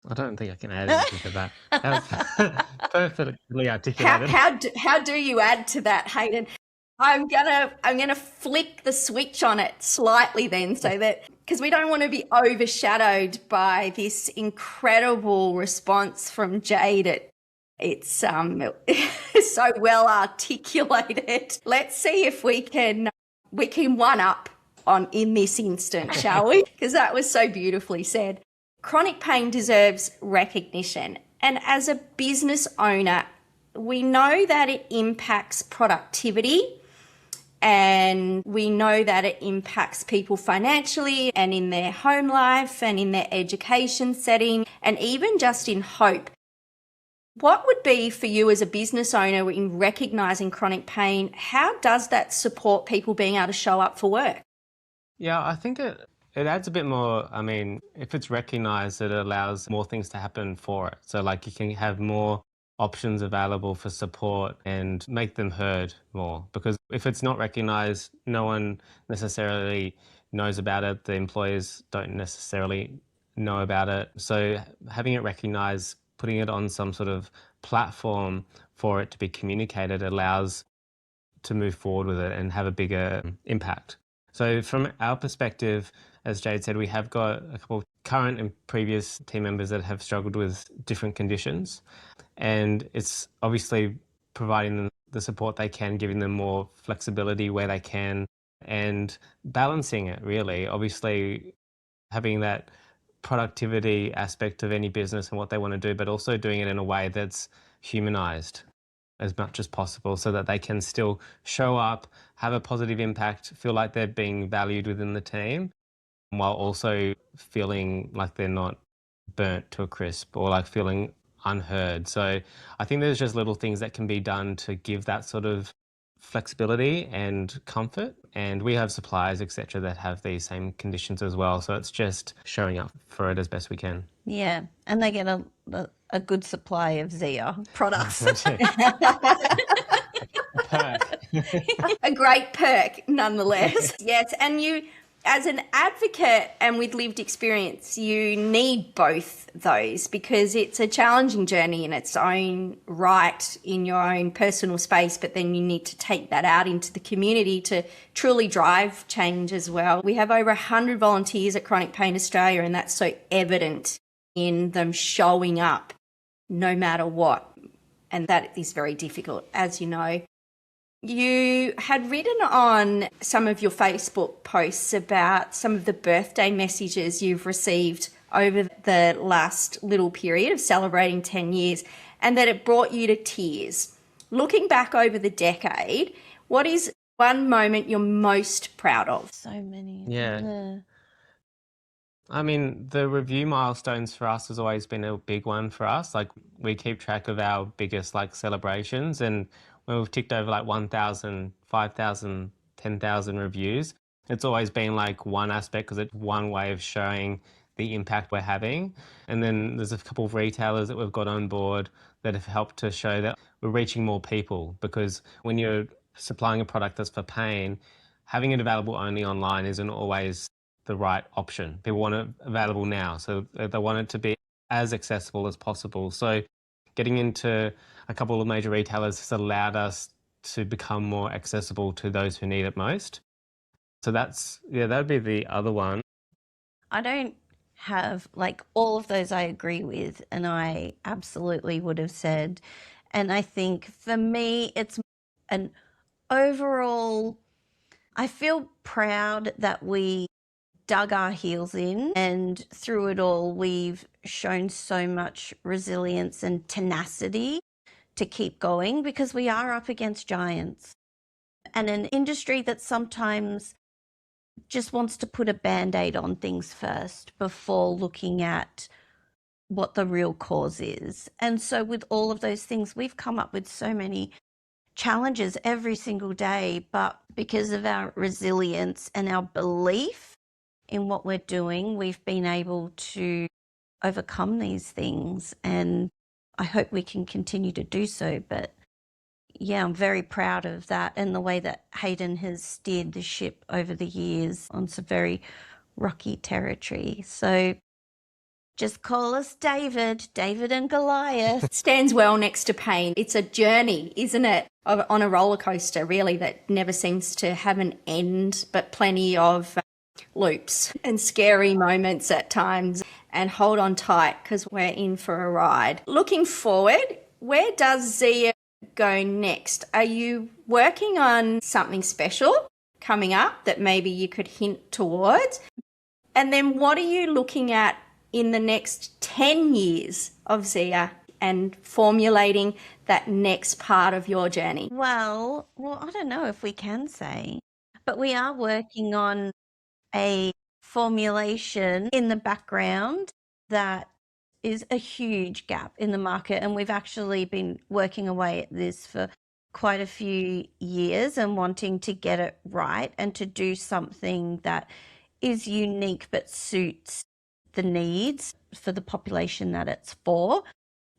I don't think I can add anything to that. That was perfectly articulated. How do you add to that, Hayden? I'm gonna flick the switch on it slightly then, so that, because we don't want to be overshadowed by this incredible response from Jade. It's so well articulated. Let's see if we can one up on in this instant, shall we? Because that was so beautifully said. Chronic pain deserves recognition, and as a business owner, we know that it impacts productivity, and we know that it impacts people financially and in their home life and in their education setting, and even just in hope. What would be for you as a business owner in recognising chronic pain? How does that support people being able to show up for work? Yeah, I think it adds a bit more. I mean, if it's recognised, it allows more things to happen for it. So like you can have more options available for support and make them heard more, because if it's not recognised, no one necessarily knows about it. The employers don't necessarily know about it. So having it recognised, putting it on some sort of platform for it to be communicated allows to move forward with it and have a bigger impact. So from our perspective, as Jade said, we have got a couple of current and previous team members that have struggled with different conditions, and it's obviously providing them the support they can, giving them more flexibility where they can, and balancing it really. Obviously, having that productivity aspect of any business and what they want to do, but also doing it in a way that's humanized as much as possible so that they can still show up, have a positive impact, feel like they're being valued within the team, while also feeling like they're not burnt to a crisp or like feeling unheard. So I think there's just little things that can be done to give that sort of flexibility and comfort. And we have suppliers, etc., that have these same conditions as well. So it's just showing up for it as best we can. Yeah, and they get a good supply of Zea products. Perk. A great perk, nonetheless. Yes, and you, as an advocate and with lived experience, you need both those because it's a challenging journey in its own right in your own personal space, but then you need to take that out into the community to truly drive change as well. We have over 100 volunteers at Chronic Pain Australia, and that's so evident in them showing up no matter what. And that is very difficult, as you know. You had written on some of your Facebook posts about some of the birthday messages you've received over the last little period of celebrating 10 years and that it brought you to tears. Looking back over the decade, what is one moment you're most proud of? So many. Yeah. I mean, the review milestones for us has always been a big one for us. Like, we keep track of our biggest like celebrations, and when we've ticked over like 1,000, 5,000, 10,000 reviews, it's always been like one aspect because it's one way of showing the impact we're having. And then there's a couple of retailers that we've got on board that have helped to show that we're reaching more people, because when you're supplying a product that's for pain, having it available only online isn't always the right option. People want it available now, so they want it to be as accessible as possible. So getting into a couple of major retailers has allowed us to become more accessible to those who need it most. So that's, yeah, that'd be the other one. I don't have, like, all of those I agree with, and I absolutely would have said. And I think for me, it's an overall, I feel proud that we dug our heels in, and through it all, we've shown so much resilience and tenacity to keep going, because we are up against giants and an industry that sometimes just wants to put a band-aid on things first before looking at what the real cause is. And so with all of those things, we've come up with so many challenges every single day, but because of our resilience and our belief in what we're doing, we've been able to overcome these things, and I hope we can continue to do so. But yeah, I'm very proud of that and the way that Hayden has steered the ship over the years on some very rocky territory. So just call us David and Goliath. Stands well next to pain. It's a journey, isn't it? On a roller coaster, really, that never seems to have an end, but plenty of loops and scary moments at times. And hold on tight, because we're in for a ride. Looking forward, where does Zea go next? Are you working on something special coming up that maybe you could hint towards? And then what are you looking at in the next 10 years of Zea and formulating that next part of your journey? Well, I don't know if we can say, but we are working on a formulation in the background that is a huge gap in the market, and we've actually been working away at this for quite a few years and wanting to get it right and to do something that is unique but suits the needs for the population that it's for.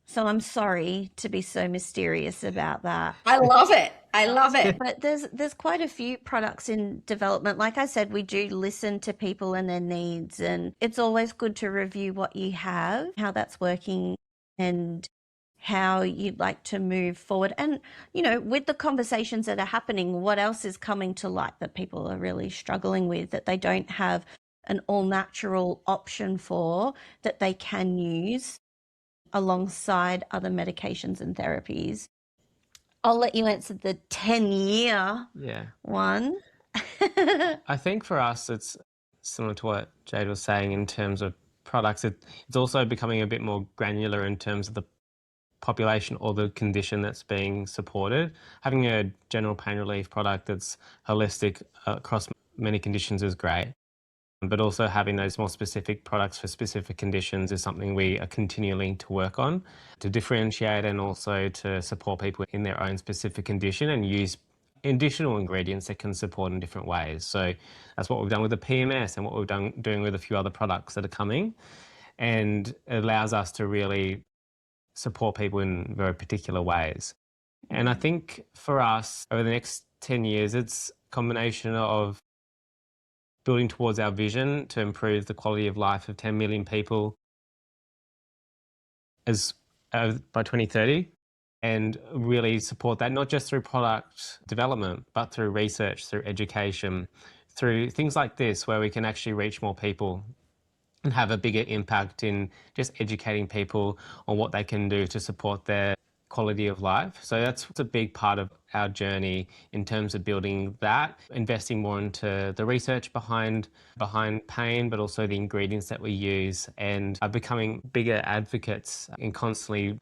So I'm sorry to be so mysterious about that. I love it. I love it. But there's quite a few products in development. Like I said, we do listen to people and their needs, and it's always good to review what you have, how that's working, and how you'd like to move forward. And, you know, with the conversations that are happening, what else is coming to light that people are really struggling with, that they don't have an all-natural option for, that they can use alongside other medications and therapies. I'll let you answer the 10-year one. I think for us, it's similar to what Jade was saying in terms of products. It's also becoming a bit more granular in terms of the population or the condition that's being supported. Having a general pain relief product that's holistic across many conditions is great. But also having those more specific products for specific conditions is something we are continuing to work on to differentiate and also to support people in their own specific condition and use additional ingredients that can support in different ways. So that's what we've done with the PMS and what we've done doing with a few other products that are coming. And it allows us to really support people in very particular ways. And I think for us, over the next 10 years, it's a combination of building towards our vision to improve the quality of life of 10 million people by 2030, and really support that, not just through product development, but through research, through education, through things like this, where we can actually reach more people and have a bigger impact in just educating people on what they can do to support their quality of life. So that's a big part of our journey in terms of building that, investing more into the research behind pain, but also the ingredients that we use, and becoming bigger advocates in constantly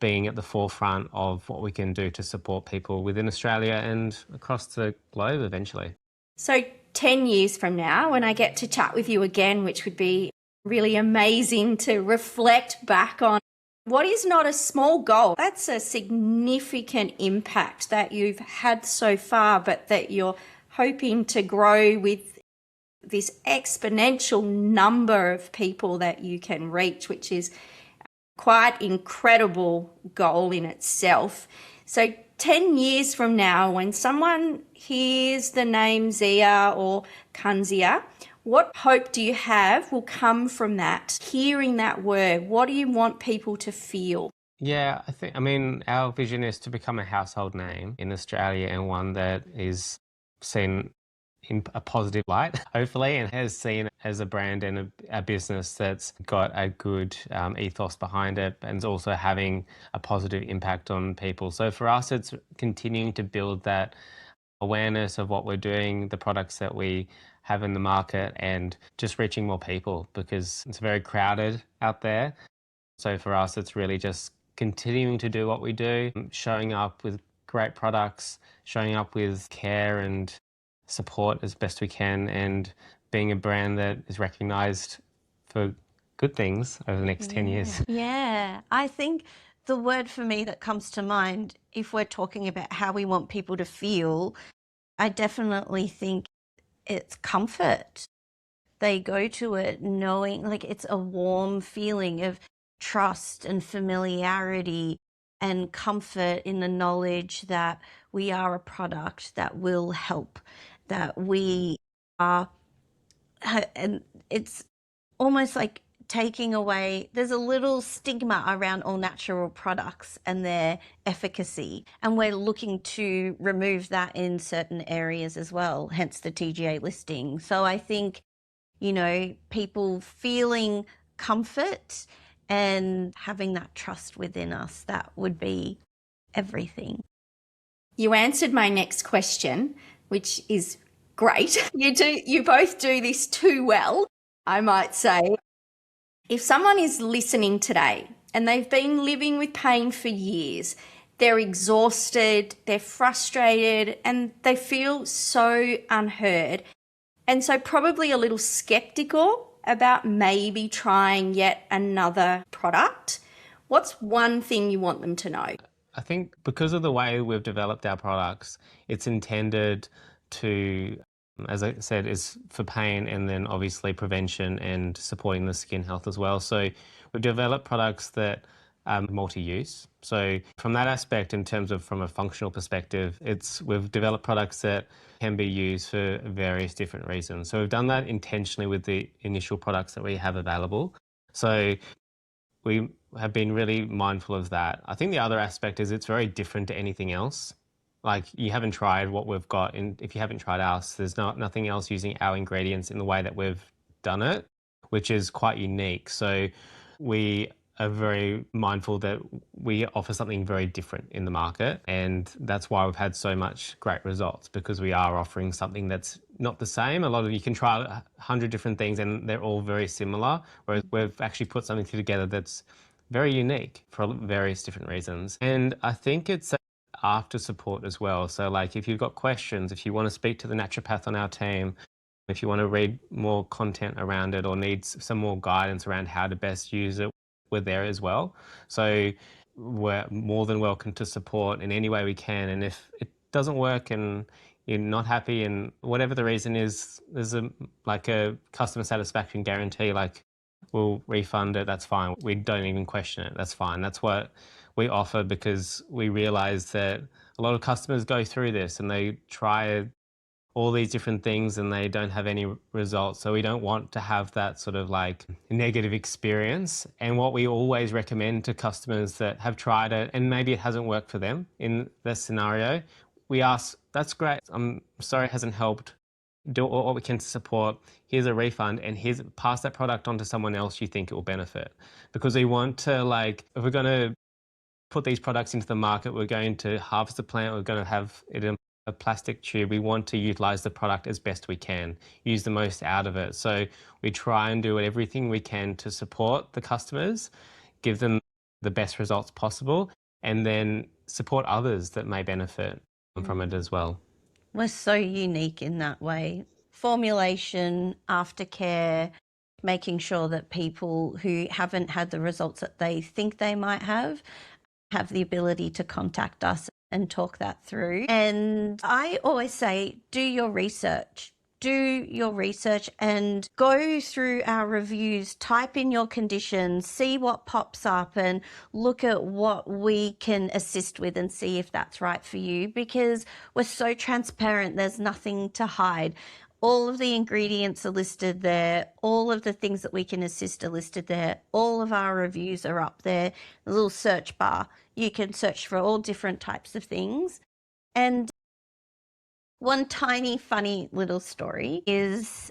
being at the forefront of what we can do to support people within Australia and across the globe eventually. So 10 years from now, when I get to chat with you again, which would be really amazing to reflect back on, what is not a small goal? That's a significant impact that you've had so far, but that you're hoping to grow with this exponential number of people that you can reach, which is quite incredible goal in itself. So 10 years from now, when someone hears the name Zea or Kunzea, what hope do you have will come from that, hearing that word? What do you want people to feel? Yeah, I mean, our vision is to become a household name in Australia, and one that is seen in a positive light, hopefully, and has seen as a brand and a business that's got a good ethos behind it, and is also having a positive impact on people. So for us, it's continuing to build that awareness of what we're doing, the products that we have in the market, and just reaching more people, because it's very crowded out there. So for us, it's really just continuing to do what we do, showing up with great products, showing up with care and support as best we can, and being a brand that is recognised for good things over the next 10 years. Yeah, I think the word for me that comes to mind, if we're talking about how we want people to feel, I definitely think it's comfort. They go to it knowing, like, it's a warm feeling of trust and familiarity and comfort in the knowledge that we are a product that will help, that we are, and it's almost like taking away, there's a little stigma around all natural products and their efficacy, and we're looking to remove that in certain areas as well, hence the TGA listing. So I think, you know, people feeling comfort and having that trust within us, that would be everything. You answered my next question, which is great. You both do this too well, I might say. If someone is listening today and they've been living with pain for years, they're exhausted, they're frustrated, and they feel so unheard, and so probably a little skeptical about maybe trying yet another product, what's one thing you want them to know? I think because of the way we've developed our products, it's intended to, as I said, is for pain, and then obviously prevention and supporting the skin health as well. So we've developed products that are multi-use. So from that aspect, in terms of from a functional perspective, we've developed products that can be used for various different reasons. So we've done that intentionally with the initial products that we have available. So we have been really mindful of that. I think the other aspect is it's very different to anything else. Like, you haven't tried what we've got, and if you haven't tried us, there's nothing else using our ingredients in the way that we've done it, which is quite unique. So we are very mindful that we offer something very different in the market, and that's why we've had so much great results, because we are offering something that's not the same. A lot of you can try 100 different things and they're all very similar, whereas we've actually put something together that's very unique for various different reasons. And I think it's after support as well. So like if you've got questions, if you want to speak to the naturopath on our team, if you want to read more content around it or need some more guidance around how to best use it, we're there as well. So we're more than welcome to support in any way we can. And if it doesn't work and you're not happy and whatever the reason is, there's a customer satisfaction guarantee, like we'll refund it, that's fine. We don't even question it, that's fine. That's what we offer, because we realize that a lot of customers go through this and they try all these different things and they don't have any results. So we don't want to have that sort of like negative experience. And what we always recommend to customers that have tried it and maybe it hasn't worked for them in this scenario, we ask, that's great, I'm sorry it hasn't helped, do all what we can to support, here's a refund, and pass that product on to someone else you think it will benefit. Because we want to, like, if we're going to put these products into the market, we're going to harvest the plant, we're going to have it in a plastic tube, we want to utilize the product as best we can, use the most out of it. So we try and do everything we can to support the customers, give them the best results possible, and then support others that may benefit from it as well. We're so unique in that way. Formulation, aftercare, making sure that people who haven't had the results that they think they might have the ability to contact us and talk that through. And I always say, do your research. Do your research and go through our reviews, type in your conditions, see what pops up and look at what we can assist with and see if that's right for you, because we're so transparent, there's nothing to hide. All of the ingredients are listed there. All of the things that we can assist are listed there. All of our reviews are up there. A little search bar. You can search for all different types of things. And one tiny funny little story is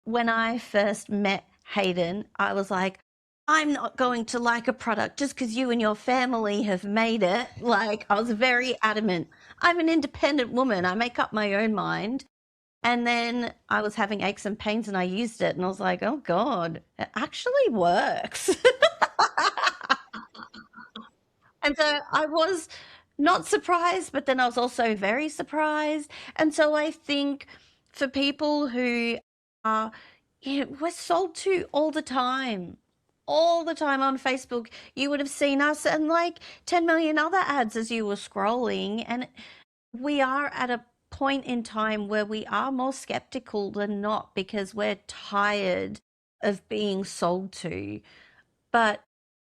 when I first met Hayden, I was like, I'm not going to like a product just because you and your family have made it. Like, I was very adamant. I'm an independent woman. I make up my own mind. And then I was having aches and pains and I used it and I was like, oh God, it actually works. And so I was not surprised, but then I was also very surprised. And so I think for people who are, we're sold to all the time on Facebook, you would have seen us and like 10 million other ads as you were scrolling. And we are at a point in time where we are more skeptical than not, because we're tired of being sold to. But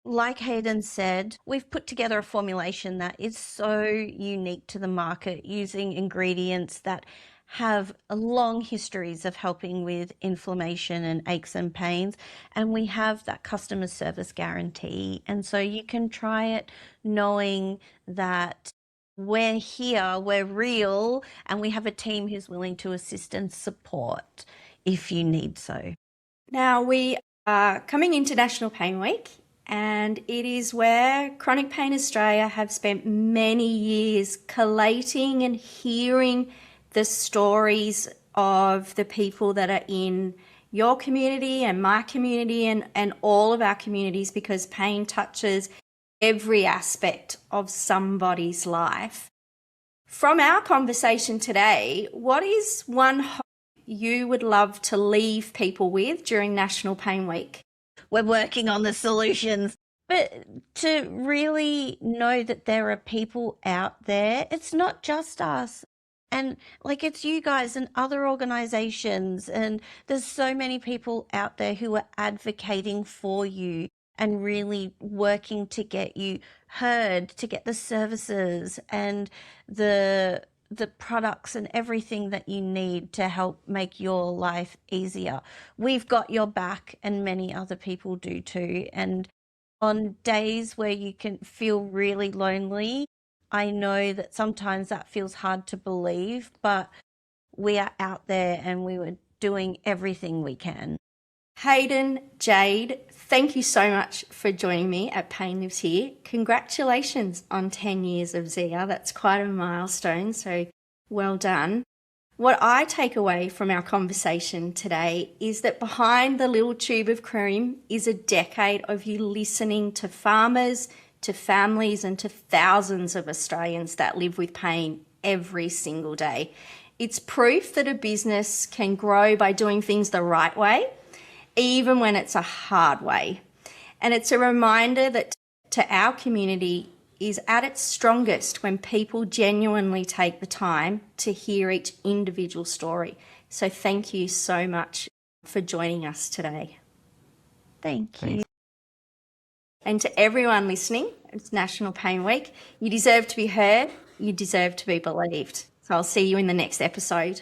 like Hayden said, we've put together a formulation that is so unique to the market, using ingredients that have long histories of helping with inflammation and aches and pains. And we have that customer service guarantee. And so you can try it knowing that we're here, we're real, and we have a team who's willing to assist and support if you need so. Now, we are coming into National Pain Week, and it is where Chronic Pain Australia have spent many years collating and hearing the stories of the people that are in your community and my community and all of our communities, because pain touches every aspect of somebody's life. From our conversation today, what is one hope you would love to leave people with during National Pain Week? We're working on the solutions, but to really know that there are people out there. It's not just us. And like, it's you guys and other organizations, and there's so many people out there who are advocating for you and really working to get you heard, to get the services and the products and everything that you need to help make your life easier. We've got your back, and many other people do too. And on days where you can feel really lonely, I know that sometimes that feels hard to believe, but we are out there and we were doing everything we can. Hayden, Jade, thank you so much for joining me at Pain Lives Here. Congratulations on 10 years of Zea. That's quite a milestone, so well done. What I take away from our conversation today is that behind the little tube of cream is a decade of you listening to farmers, to families, and to thousands of Australians that live with pain every single day. It's proof that a business can grow by doing things the right way, even when it's a hard way. And it's a reminder that to our community is at its strongest when people genuinely take the time to hear each individual story. So thank you so much for joining us today. Thank you. And to everyone listening, it's National Pain Week. You deserve to be heard. You deserve to be believed. So I'll see you in the next episode.